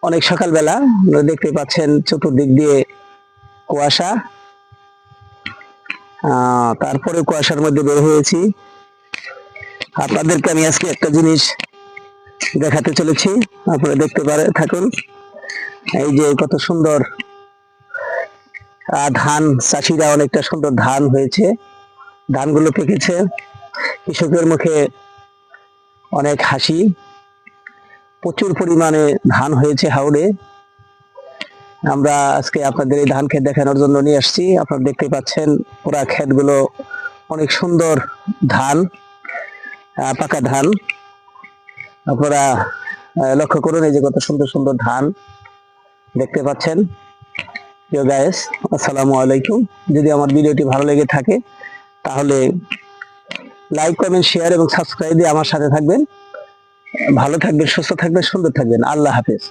অনেক সকালবেলা, দেখতে পাচ্ছেন চতুর্দিক দিয়ে কুয়াশা। তারপরে কুয়াশার মধ্যে বের হয়েছি। আপনাদেরকে আমি আজকে একটা জিনিস দেখাতে চলেছি, আপনারা দেখতে থাকুন। এই যে কত সুন্দর ধান, চাষিরা অনেকটা সুন্দর ধান হয়েছে, ধানগুলো পেকেছে, কৃষকের মুখে অনেক হাসি। প্রচুর পরিমাণে ধান হয়েছে হাওড়ে। আমরা আজকে আপনাদের এই ধান ক্ষেত দেখানোর জন্য নিয়ে আসছি। আপনারা দেখতে পাচ্ছেন পুরা ক্ষেতগুলো অনেক সুন্দর ধান, পাকা ধান। আপনারা লক্ষ্য করুন, এই যে কত সুন্দর সুন্দর ধান দেখতে পাচ্ছেন। প্রিয় গাইস, আসসালামু আলাইকুম। যদি আমার ভিডিওটি ভালো লেগে থাকে তাহলে লাইক, কমেন্ট, শেয়ার এবং সাবস্ক্রাইব দিয়ে আমার সাথে থাকবেন। ভালো থাকবেন, সুস্থ থাকবেন, সুন্দর থাকবেন। আল্লাহ হাফেজ।